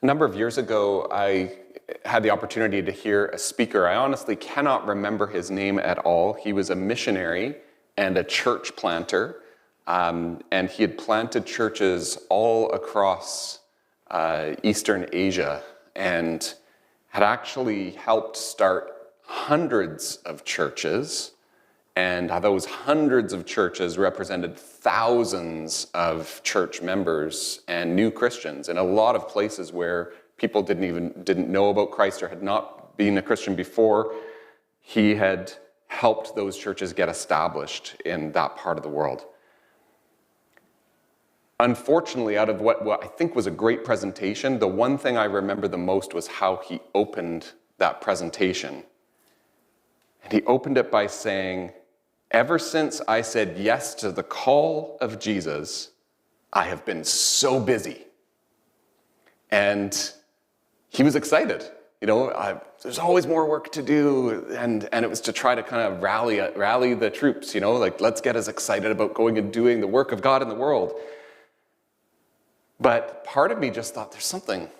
A number of years ago, I had the opportunity to hear a speaker. I honestly cannot remember his name at all. He was a missionary and a church planter, and he had planted churches all across Eastern Asia and had actually helped start hundreds of churches, and those hundreds of churches represented thousands of church members and new Christians in a lot of places where people didn't know about Christ or had not been a Christian before. He had helped those churches get established in that part of the world. Unfortunately, out of what I think was a great presentation, the one thing I remember the most was how he opened that presentation. And he opened it by saying, "Ever since I said yes to the call of Jesus, I have been so busy." And he was excited. You know, there's always more work to do, and it was to try to kind of rally the troops, you know, like, let's get as excited about going and doing the work of God in the world. But part of me just thought, there's something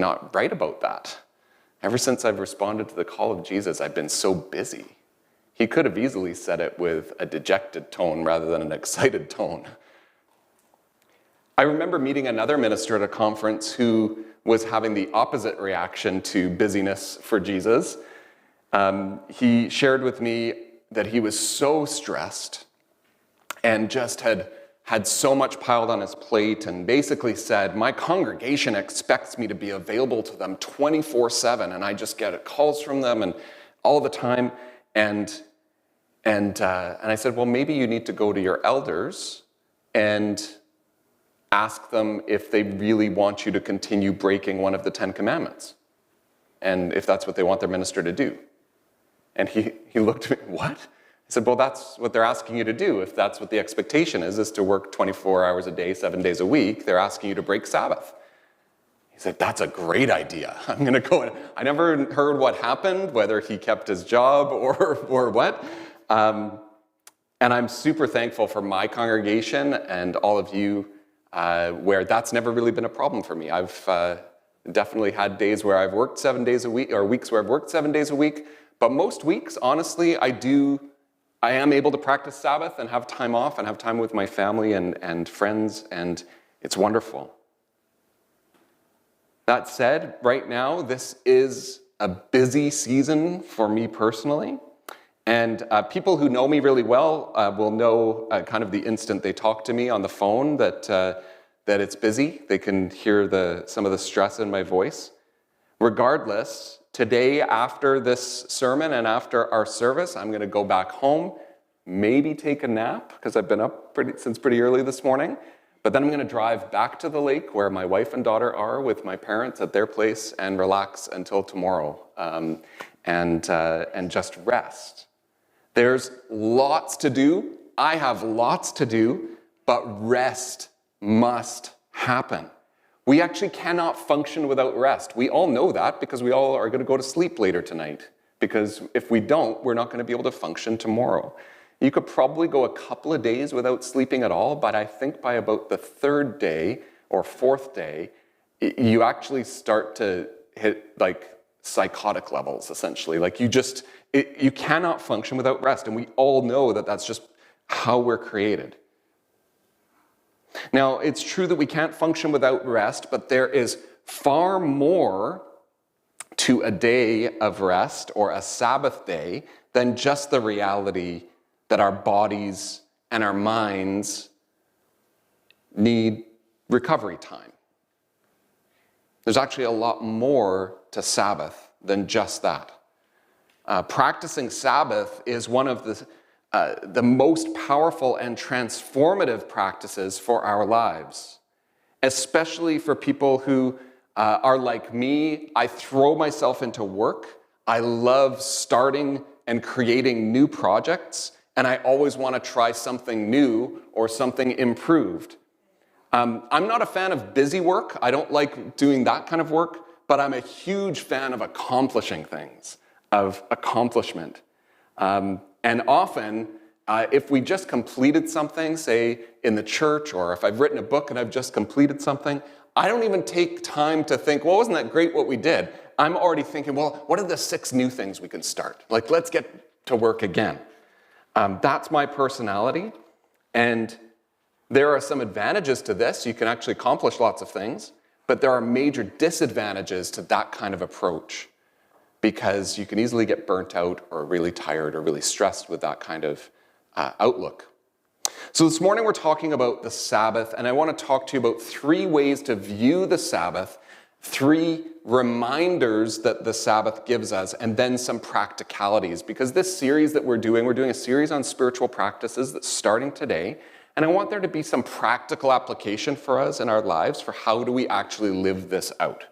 not right about that. Ever since I've responded to the call of Jesus, I've been so busy. He could have easily said it with a dejected tone rather than an excited tone. I remember meeting another minister at a conference who was having the opposite reaction to busyness for Jesus. He shared with me that he was so stressed and just had so much piled on his plate, and basically said, my congregation expects me to be available to them 24/7, and I just get calls from them and all the time. And I said, well, maybe you need to go to your elders and ask them if they really want you to continue breaking one of the 10 Commandments, and if that's what they want their minister to do. And he looked at me, what? I said, well, that's what they're asking you to do. If that's what the expectation is to work 24 hours a day, 7 days a week, they're asking you to break Sabbath. He said, that's a great idea. I'm going to go. I never heard what happened, whether he kept his job or what. And I'm super thankful for my congregation and all of you where that's never really been a problem for me. I've definitely had days where I've worked 7 days a week, or weeks where I've worked 7 days a week. But most weeks, honestly, I am able to practice Sabbath and have time off and have time with my family and friends, and it's wonderful. That said, right now, this is a busy season for me personally, and people who know me really well will know kind of the instant they talk to me on the phone that it's busy. They can hear some of the stress in my voice. Regardless, today, after this sermon and after our service, I'm going to go back home, maybe take a nap, because I've been up since pretty early this morning. But then I'm going to drive back to the lake where my wife and daughter are with my parents at their place and relax until tomorrow and just rest. There's lots to do. I have lots to do, but rest must happen. We actually cannot function without rest. We all know that because we all are going to go to sleep later tonight. Because if we don't, we're not going to be able to function tomorrow. You could probably go a couple of days without sleeping at all, but I think by about the third day or fourth day, you actually start to hit like psychotic levels, essentially. Like you cannot function without rest, and we all know that that's just how we're created. Now, it's true that we can't function without rest, but there is far more to a day of rest or a Sabbath day than just the reality that our bodies and our minds need recovery time. There's actually a lot more to Sabbath than just that. Practicing Sabbath is one of the most powerful and transformative practices for our lives, especially for people who are like me. I throw myself into work. I love starting and creating new projects, and I always want to try something new or something improved. I'm not a fan of busy work. I don't like doing that kind of work, but I'm a huge fan of accomplishing things, of accomplishment. And often, if we just completed something, say in the church, or if I've written a book and I've just completed something, I don't even take time to think, well, wasn't that great what we did? I'm already thinking, well, what are the 6 new things we can start? Like, let's get to work again. That's my personality. And there are some advantages to this. You can actually accomplish lots of things. But there are major disadvantages to that kind of approach, because you can easily get burnt out or really tired or really stressed with that kind of outlook. So this morning we're talking about the Sabbath, and I want to talk to you about 3 ways to view the Sabbath, 3 reminders that the Sabbath gives us, and then some practicalities. Because this series that we're doing a series on spiritual practices that's starting today, and I want there to be some practical application for us in our lives for how do we actually live this out.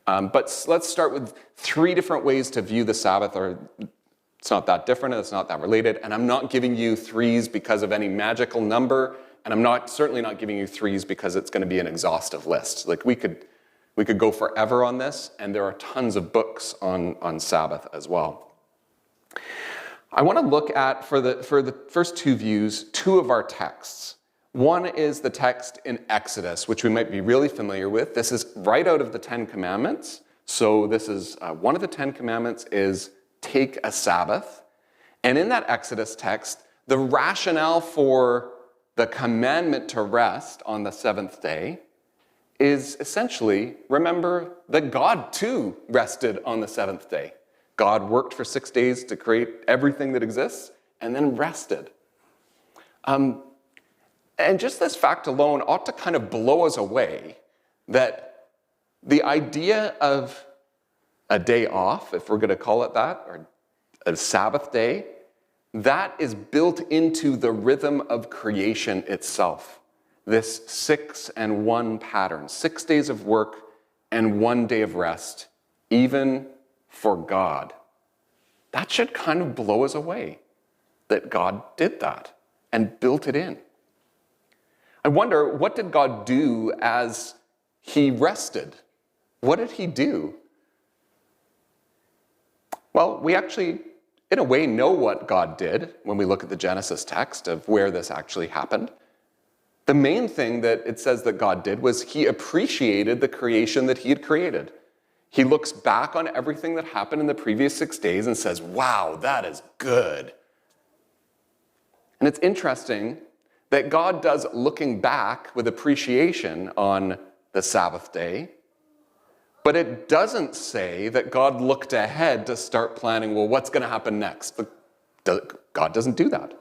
But let's start with 3 different ways to view the Sabbath, or it's not that different, it's not that related, and I'm not giving you 3s because of any magical number, and I'm certainly not giving you 3s because it's going to be an exhaustive list. Like we could go forever on this, and there are tons of books on Sabbath as well. I want to look at, for the first 2 views, 2 of our texts. One is the text in Exodus, which we might be really familiar with. This is right out of the 10 Commandments. So this is one of the 10 Commandments is take a Sabbath. And in that Exodus text, the rationale for the commandment to rest on the 7th day is essentially, remember that God too rested on the 7th day. God worked for 6 days to create everything that exists and then rested. And just this fact alone ought to kind of blow us away that the idea of a day off, if we're going to call it that, or a Sabbath day, that is built into the rhythm of creation itself. This 6 and 1 pattern, 6 days of work and 1 day of rest, even for God. That should kind of blow us away that God did that and built it in. I wonder, what did God do as he rested? What did he do? Well, we actually, in a way, know what God did when we look at the Genesis text of where this actually happened. The main thing that it says that God did was he appreciated the creation that he had created. He looks back on everything that happened in the previous 6 days and says, wow, that is good. And it's interesting that God does looking back with appreciation on the Sabbath day, but it doesn't say that God looked ahead to start planning, well, what's going to happen next? God doesn't do that.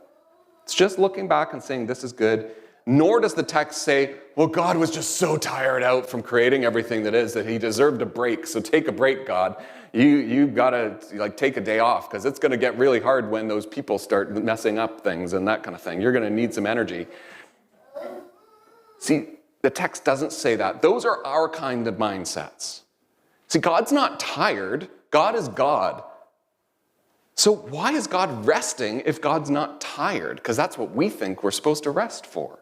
It's just looking back and saying, this is good. Nor does the text say, well, God was just so tired out from creating everything that is that he deserved a break. So take a break, God. You got to take a day off because it's going to get really hard when those people start messing up things and that kind of thing. You're going to need some energy. See, the text doesn't say that. Those are our kind of mindsets. See, God's not tired. God is God. So why is God resting if God's not tired? Because that's what we think we're supposed to rest for.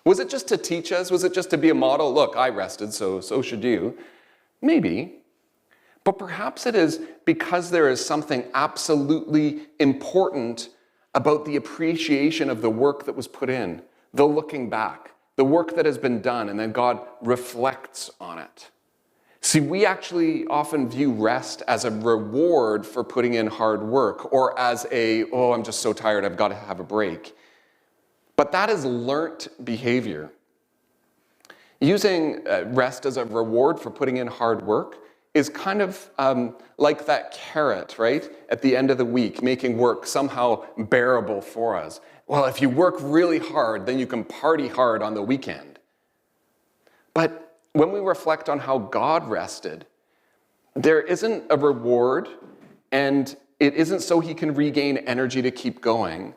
Was it just to teach us? Was it just to be a model? Look, I rested, so should you. Maybe. But perhaps it is because there is something absolutely important about the appreciation of the work that was put in, the looking back, the work that has been done, and then God reflects on it. See, we actually often view rest as a reward for putting in hard work, or as I'm just so tired, I've got to have a break. But that is learnt behavior. Using rest as a reward for putting in hard work is kind of like that carrot, right? At the end of the week, making work somehow bearable for us. Well, if you work really hard, then you can party hard on the weekend. But when we reflect on how God rested, there isn't a reward, and it isn't so he can regain energy to keep going.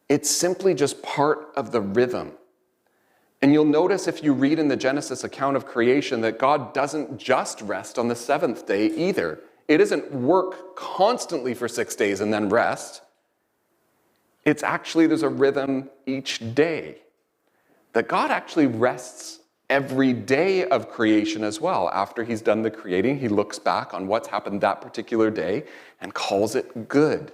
It's simply just part of the rhythm. And you'll notice if you read in the Genesis account of creation that God doesn't just rest on the 7th day either. It isn't work constantly for 6 days and then rest. It's actually, there's a rhythm each day. That God actually rests every day of creation as well. After he's done the creating, he looks back on what's happened that particular day and calls it good.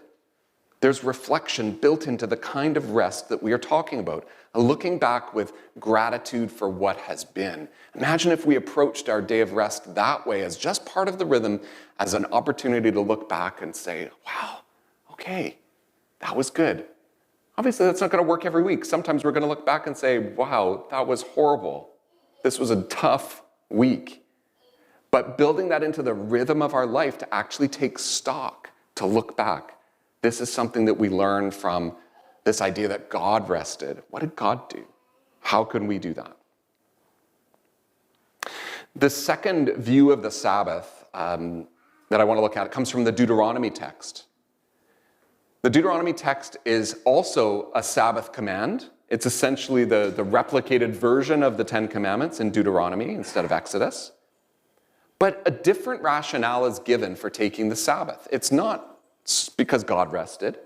There's reflection built into the kind of rest that we are talking about. looking back with gratitude for what has been. Imagine if we approached our day of rest that way, as just part of the rhythm, as an opportunity to look back and say, wow, okay, that was good. Obviously, that's not going to work every week. Sometimes we're going to look back and say, wow, that was horrible. This was a tough week. But building that into the rhythm of our life to actually take stock, to look back, this is something that we learn from this idea that God rested. What did God do? How can we do that? The second view of the Sabbath that I want to look at comes from the Deuteronomy text. The Deuteronomy text is also a Sabbath command. It's essentially the replicated version of the Ten Commandments in Deuteronomy instead of Exodus. But a different rationale is given for taking the Sabbath. It's not because God rested.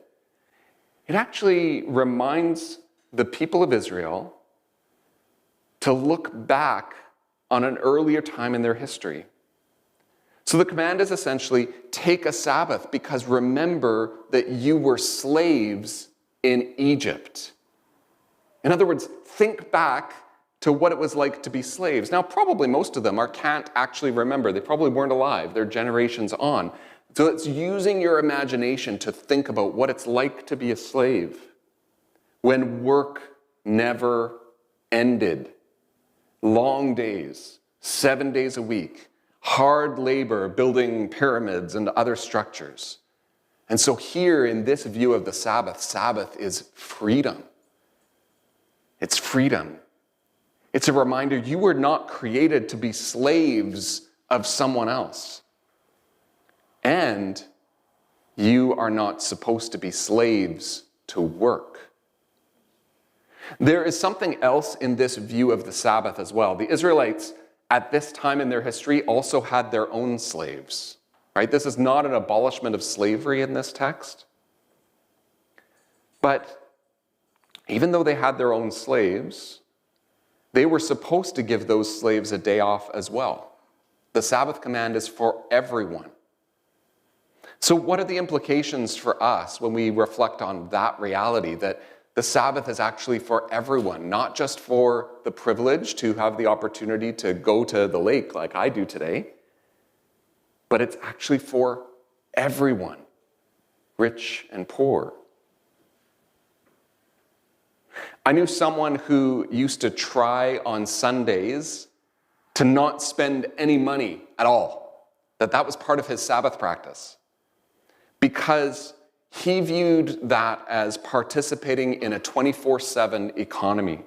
It actually reminds the people of Israel to look back on an earlier time in their history. So the command is essentially, take a Sabbath because remember that you were slaves in Egypt. In other words, think back to what it was like to be slaves. Now, probably most of them can't actually remember. They probably weren't alive. They're generations on. So it's using your imagination to think about what it's like to be a slave when work never ended. Long days, 7 days a week, hard labor building pyramids and other structures. And so here in this view of the Sabbath, Sabbath is freedom. It's freedom. It's a reminder you were not created to be slaves of someone else. And you are not supposed to be slaves to work. There is something else in this view of the Sabbath as well. The Israelites at this time in their history also had their own slaves, right? This is not an abolishment of slavery in this text. But even though they had their own slaves, they were supposed to give those slaves a day off as well. The Sabbath command is for everyone. So what are the implications for us when we reflect on that reality, that the Sabbath is actually for everyone, not just for the privilege to have the opportunity to go to the lake like I do today, but it's actually for everyone, rich and poor. I knew someone who used to try on Sundays to not spend any money at all, that was part of his Sabbath practice, because he viewed that as participating in a 24/7 economy.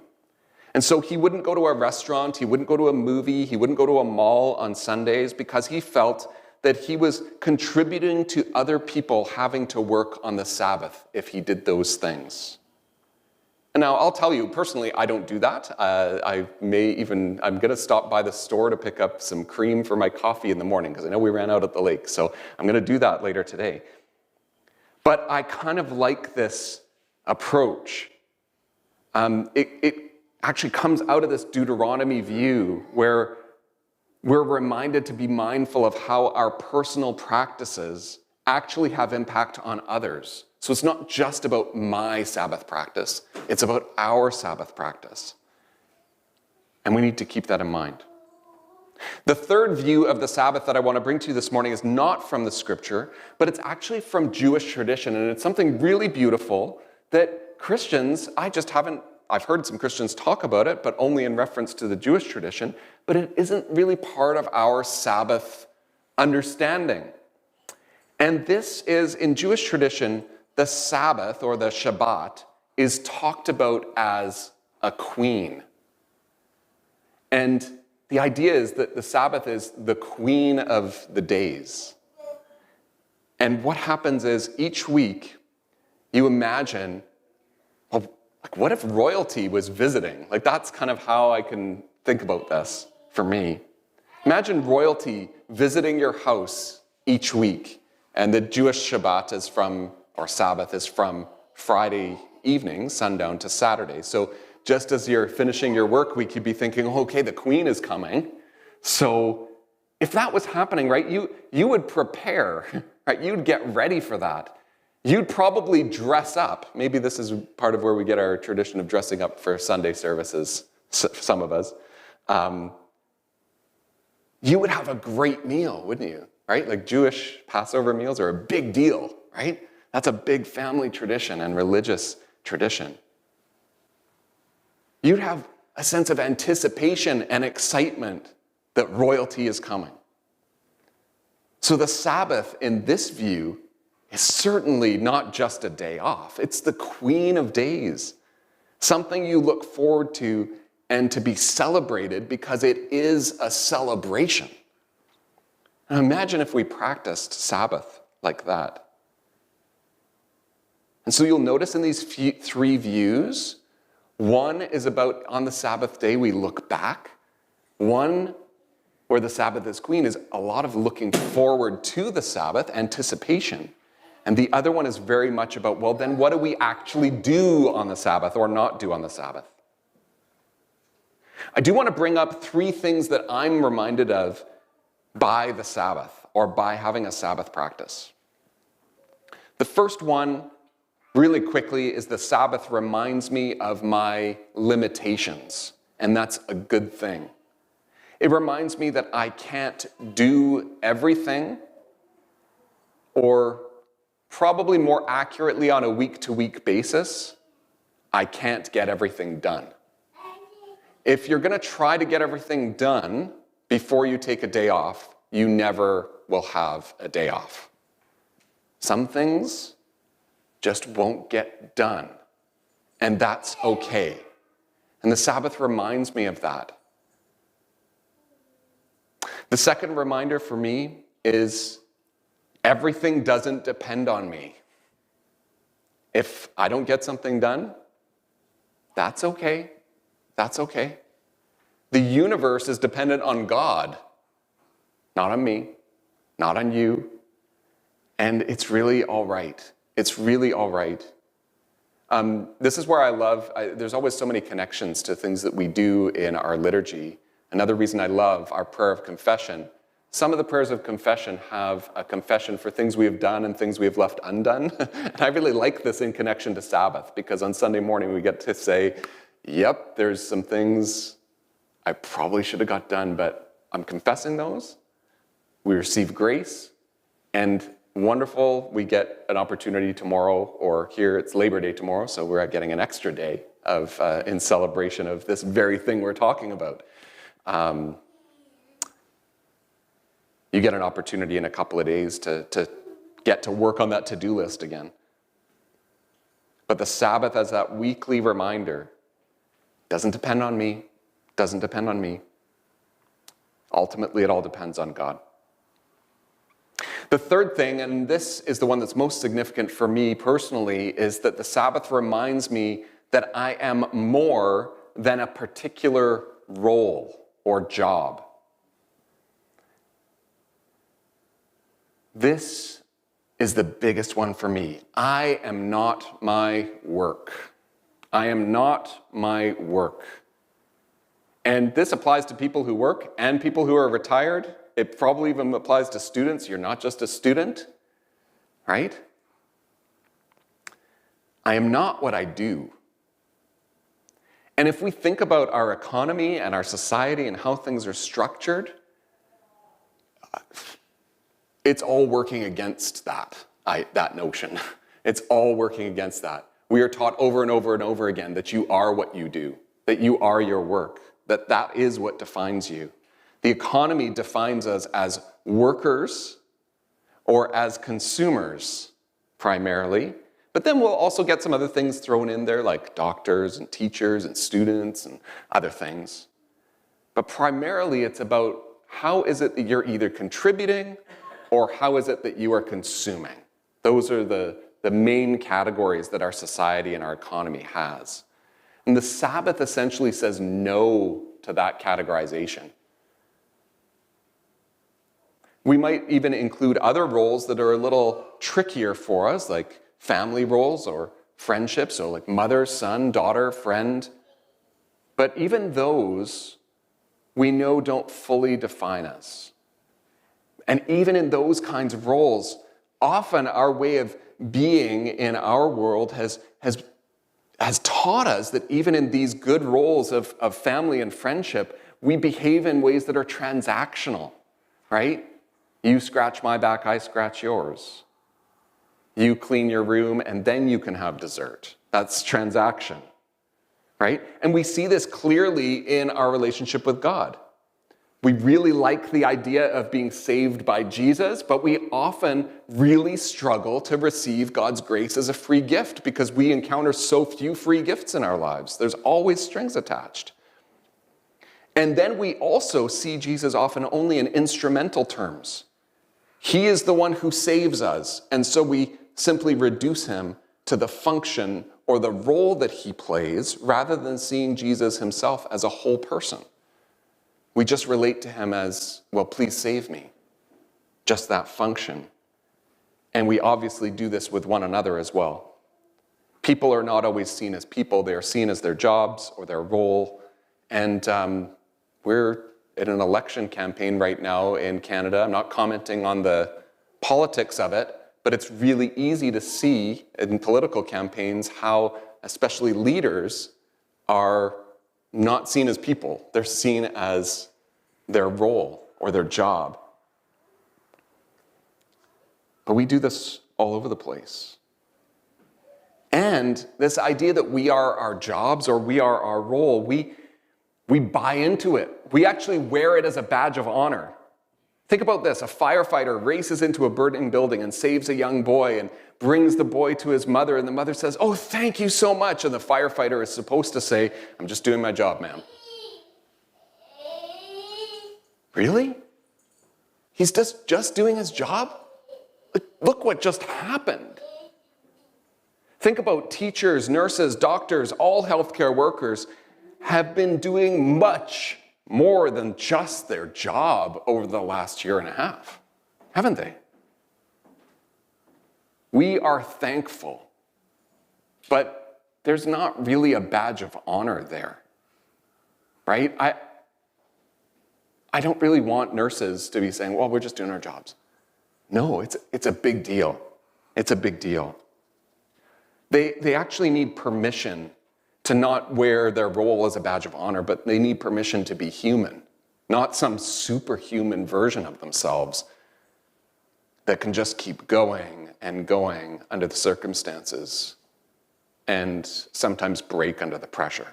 And so he wouldn't go to a restaurant, he wouldn't go to a movie, he wouldn't go to a mall on Sundays because he felt that he was contributing to other people having to work on the Sabbath if he did those things. And now I'll tell you, personally, I don't do that. I'm going to stop by the store to pick up some cream for my coffee in the morning because I know we ran out at the lake. So I'm going to do that later today. But I kind of like this approach. It actually comes out of this Deuteronomy view where we're reminded to be mindful of how our personal practices actually have impact on others. So it's not just about my Sabbath practice, it's about our Sabbath practice. And we need to keep that in mind. The third view of the Sabbath that I want to bring to you this morning is not from the scripture, but it's actually from Jewish tradition. And it's something really beautiful that Christians, I've heard some Christians talk about it, but only in reference to the Jewish tradition, but it isn't really part of our Sabbath understanding. And this is, in Jewish tradition, the Sabbath, or the Shabbat, is talked about as a queen. And the idea is that the Sabbath is the queen of the days. And what happens is each week you imagine, well, like what if royalty was visiting? Like that's kind of how I can think about this for me. Imagine royalty visiting your house each week. And the Jewish Shabbat is or Sabbath is from Friday evening, sundown, to Saturday. So just as you're finishing your work week, you'd be thinking, okay, the queen is coming. So if that was happening, right, you would prepare, right? You'd get ready for that. You'd probably dress up. Maybe this is part of where we get our tradition of dressing up for Sunday services, some of us. You would have a great meal, wouldn't you? Right? Like Jewish Passover meals are a big deal, right? That's a big family tradition and religious tradition. You'd have a sense of anticipation and excitement that royalty is coming. So the Sabbath, in this view, is certainly not just a day off. It's the queen of days, something you look forward to and to be celebrated because it is a celebration. Now imagine if we practiced Sabbath like that. And so you'll notice in these three views, one is about on the Sabbath day we look back. One, where the Sabbath is queen, is a lot of looking forward to the Sabbath, anticipation. And the other one is very much about, well, then what do we actually do on the Sabbath or not do on the Sabbath? I do want to bring up three things that I'm reminded of by the Sabbath or by having a Sabbath practice. The first one, really quickly, is the Sabbath reminds me of my limitations, and that's a good thing. It reminds me that I can't do everything, or probably more accurately on a week-to-week basis, I can't get everything done. If you're going to try to get everything done before you take a day off, you never will have a day off. Some things just won't get done, and that's okay. And the Sabbath reminds me of that. The second reminder for me is everything doesn't depend on me. If I don't get something done, that's okay. That's okay. The universe is dependent on God, not on me, not on you. And it's really all right. It's really all right. This is where there's always so many connections to things that we do in our liturgy. Another reason I love our prayer of confession. Some of the prayers of confession have a confession for things we have done and things we have left undone. And I really like this in connection to Sabbath, because on Sunday morning we get to say, yep, there's some things I probably should have got done, but I'm confessing those. We receive grace, and wonderful, we get an opportunity tomorrow, or here it's Labor Day tomorrow, so we're getting an extra day of in celebration of this very thing we're talking about. You get an opportunity in a couple of days to get to work on that to-do list again. But the Sabbath as that weekly reminder doesn't depend on me, doesn't depend on me. Ultimately, it all depends on God. The third thing, and this is the one that's most significant for me personally, is that the Sabbath reminds me that I am more than a particular role or job. This is the biggest one for me. I am not my work. I am not my work. And this applies to people who work and people who are retired. It probably even applies to students. You're not just a student, right? I am not what I do. And if we think about our economy and our society and how things are structured, it's all working against that notion. It's all working against that. We are taught over and over and over again that you are what you do, that you are your work, that is what defines you. The economy defines us as workers or as consumers primarily, but then we'll also get some other things thrown in there like doctors and teachers and students and other things. But primarily it's about how is it that you're either contributing or how is it that you are consuming. Those are the main categories that our society and our economy has. And the Sabbath essentially says no to that categorization. We might even include other roles that are a little trickier for us, like family roles or friendships, so like mother, son, daughter, friend. But even those, we know don't fully define us. And even in those kinds of roles, often our way of being in our world has taught us that even in these good roles of family and friendship, we behave in ways that are transactional, right? You scratch my back, I scratch yours. You clean your room, and then you can have dessert. That's transaction, right? And we see this clearly in our relationship with God. We really like the idea of being saved by Jesus, but we often really struggle to receive God's grace as a free gift because we encounter so few free gifts in our lives. There's always strings attached. And then we also see Jesus often only in instrumental terms. He is the one who saves us, and so we simply reduce him to the function or the role that he plays rather than seeing Jesus himself as a whole person. We just relate to him as, well, please save me. Just that function. And we obviously do this with one another as well. People are not always seen as people. They are seen as their jobs or their role. And we're in an election campaign right now in Canada. I'm not commenting on the politics of it, but it's really easy to see in political campaigns how especially leaders are not seen as people. They're seen as their role or their job. But we do this all over the place. And this idea that we are our jobs or we are our role, we buy into it. We actually wear it as a badge of honor. Think about this. A firefighter races into a burning building and saves a young boy and brings the boy to his mother, and the mother says, "Oh, thank you so much." And the firefighter is supposed to say, "I'm just doing my job, ma'am." Really? He's just doing his job? Look what just happened. Think about teachers, nurses, doctors, all healthcare workers have been doing much more than just their job over the last year and a half, haven't they? We are thankful, but there's not really a badge of honor there, right? I don't really want nurses to be saying, well, we're just doing our jobs. No, it's a big deal. It's a big deal. They actually need permission to not wear their role as a badge of honor, but they need permission to be human, not some superhuman version of themselves that can just keep going and going under the circumstances and sometimes break under the pressure.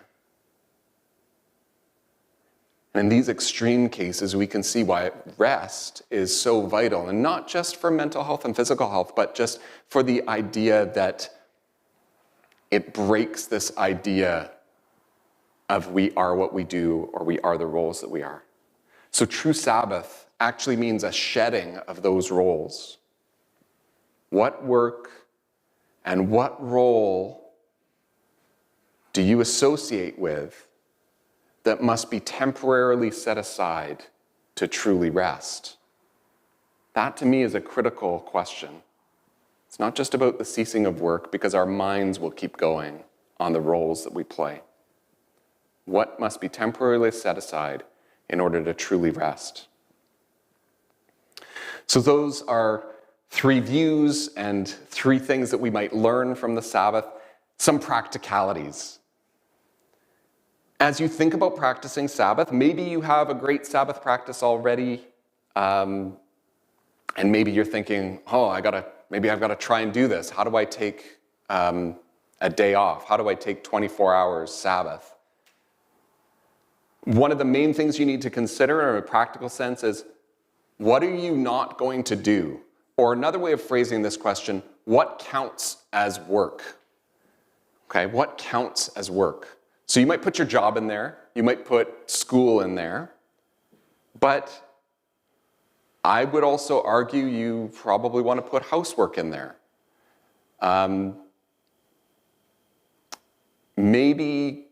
And in these extreme cases, we can see why rest is so vital, and not just for mental health and physical health, but just for the idea that it breaks this idea of we are what we do or we are the roles that we are. So true Sabbath actually means a shedding of those roles. What work and what role do you associate with that must be temporarily set aside to truly rest? That to me is a critical question. It's not just about the ceasing of work, because our minds will keep going on the roles that we play. What must be temporarily set aside in order to truly rest? So those are 3 views and 3 things that we might learn from the Sabbath, some practicalities. As you think about practicing Sabbath, maybe you have a great Sabbath practice already, and maybe you're thinking, maybe I've got to try and do this. How do I take a day off? How do I take 24 hours Sabbath? One of the main things you need to consider in a practical sense is, what are you not going to do? Or another way of phrasing this question, what counts as work? Okay, what counts as work? So you might put your job in there, you might put school in there, but I would also argue you probably want to put housework in there. Maybe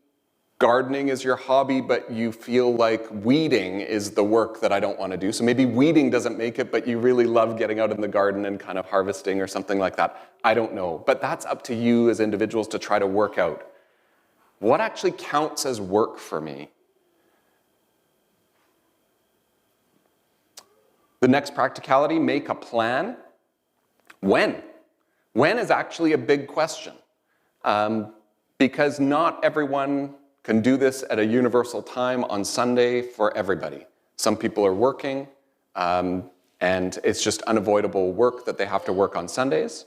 gardening is your hobby, but you feel like weeding is the work that I don't want to do. So maybe weeding doesn't make it, but you really love getting out in the garden and kind of harvesting or something like that. I don't know. But that's up to you as individuals to try to work out. What actually counts as work for me? The next practicality, make a plan. When When is actually a big question, because not everyone can do this at a universal time on Sunday for everybody. Some people are working, and it's just unavoidable work that they have to work on Sundays.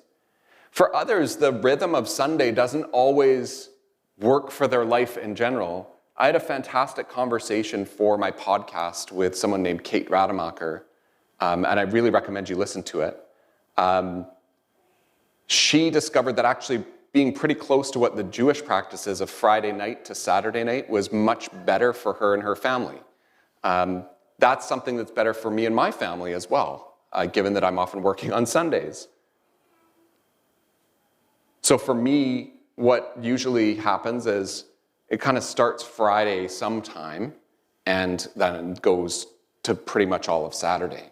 For others, the rhythm of Sunday doesn't always work for their life in general. I had a fantastic conversation for my podcast with someone named Kate Rademacher, and I really recommend you listen to it. She discovered that actually being pretty close to what the Jewish practice is of Friday night to Saturday night was much better for her and her family. That's something that's better for me and my family as well, given that I'm often working on Sundays. So for me, what usually happens is it kind of starts Friday sometime and then goes to pretty much all of Saturday.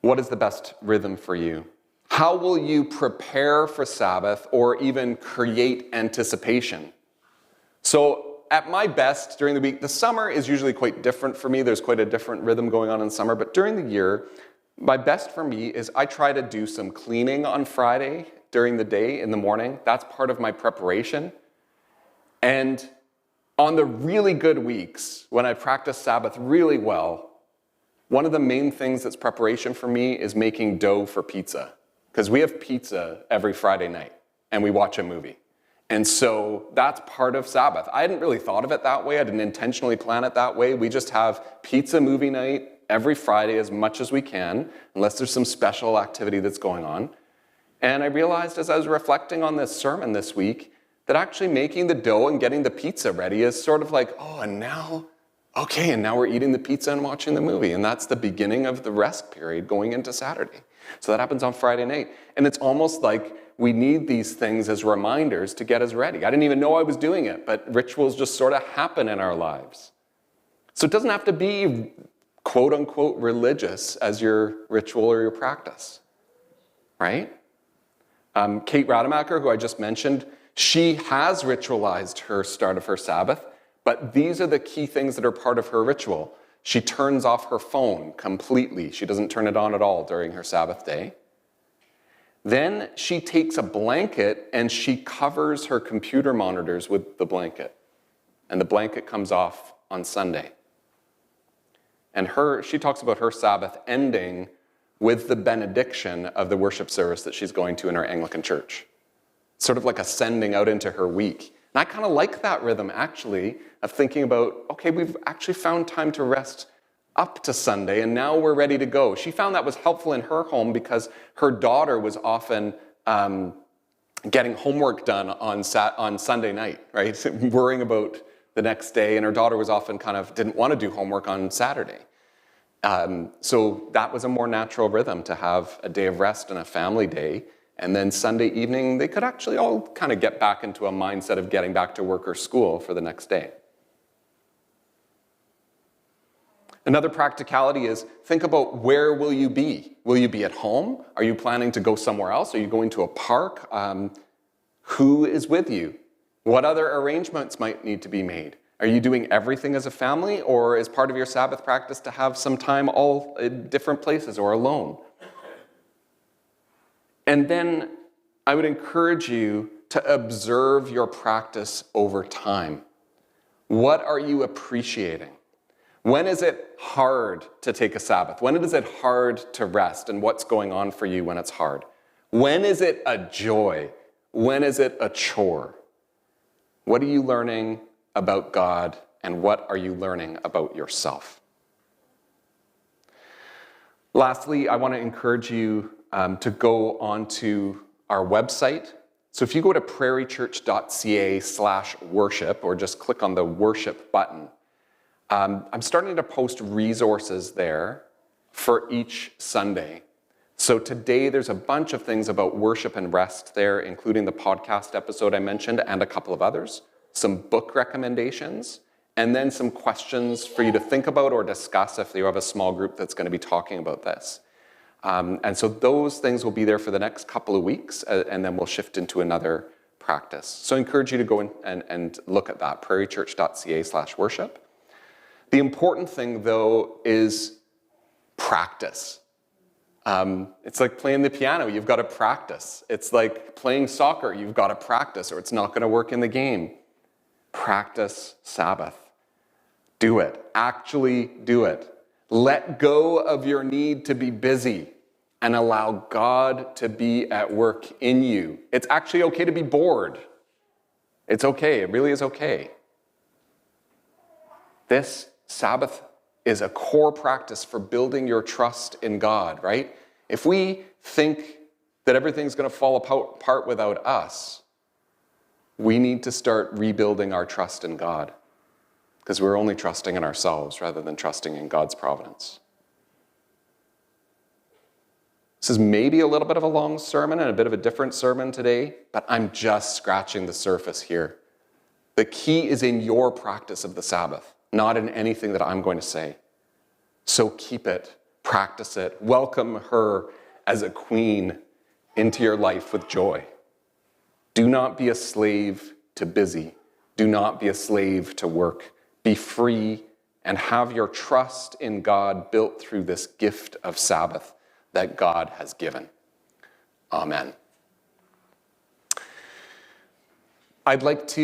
What is the best rhythm for you? How will you prepare for Sabbath or even create anticipation? So at my best during the week, the summer is usually quite different for me. There's quite a different rhythm going on in summer. But during the year, my best for me is I try to do some cleaning on Friday during the day in the morning. That's part of my preparation. And on the really good weeks, when I practice Sabbath really well, one of the main things that's preparation for me is making dough for pizza. Because we have pizza every Friday night, and we watch a movie. And so that's part of Sabbath. I hadn't really thought of it that way. I didn't intentionally plan it that way. We just have pizza movie night every Friday as much as we can, unless there's some special activity that's going on. And I realized as I was reflecting on this sermon this week, that actually making the dough and getting the pizza ready is sort of like, and now we're eating the pizza and watching the movie. And that's the beginning of the rest period going into Saturday. So that happens on Friday night. And it's almost like we need these things as reminders to get us ready. I didn't even know I was doing it, but rituals just sort of happen in our lives. So it doesn't have to be quote unquote religious as your ritual or your practice, right? Kate Rademacher, who I just mentioned, she has ritualized her start of her Sabbath, but these are the key things that are part of her ritual. She turns off her phone completely. She doesn't turn it on at all during her Sabbath day. Then she takes a blanket and she covers her computer monitors with the blanket. And the blanket comes off on Sunday. And she talks about her Sabbath ending with the benediction of the worship service that she's going to in our Anglican church. Sort of like a sending out into her week. And I kind of like that rhythm, actually, of thinking about, okay, we've actually found time to rest up to Sunday, and now we're ready to go. She found that was helpful in her home because her daughter was often getting homework done on Sunday night, right? Worrying about the next day, and her daughter was often didn't want to do homework on Saturday. So that was a more natural rhythm to have a day of rest and a family day. And then Sunday evening, they could actually all kind of get back into a mindset of getting back to work or school for the next day. Another practicality is think about where will you be? Will you be at home? Are you planning to go somewhere else? Are you going to a park? Who is with you? What other arrangements might need to be made? Are you doing everything as a family, or is part of your Sabbath practice to have some time all in different places or alone? And then I would encourage you to observe your practice over time. What are you appreciating? When is it hard to take a Sabbath? When is it hard to rest? And what's going on for you when it's hard? When is it a joy? When is it a chore? What are you learning about God, and what are you learning about yourself? Lastly, I want to encourage you to go onto our website. So if you go to prairiechurch.ca/worship, or just click on the worship button, I'm starting to post resources there for each Sunday. So today there's a bunch of things about worship and rest there, including the podcast episode I mentioned and a couple of others, some book recommendations, and then some questions for you to think about or discuss if you have a small group that's going to be talking about this. And so those things will be there for the next couple of weeks, and then we'll shift into another practice. So I encourage you to go in and look at that, prairiechurch.ca/worship. The important thing, though, is practice. It's like playing the piano. You've got to practice. It's like playing soccer. You've got to practice or it's not going to work in the game. Practice Sabbath. Do it. Actually do it. Let go of your need to be busy and allow God to be at work in you. It's actually okay to be bored. It's okay. It really is okay. This Sabbath is a core practice for building your trust in God, right? If we think that everything's going to fall apart without us, we need to start rebuilding our trust in God because we're only trusting in ourselves rather than trusting in God's providence. This is maybe a little bit of a long sermon and a bit of a different sermon today, but I'm just scratching the surface here. The key is in your practice of the Sabbath, not in anything that I'm going to say. So keep it, practice it, welcome her as a queen into your life with joy. Do not be a slave to busy. Do not be a slave to work. Be free and have your trust in God built through this gift of Sabbath that God has given. Amen. I'd like to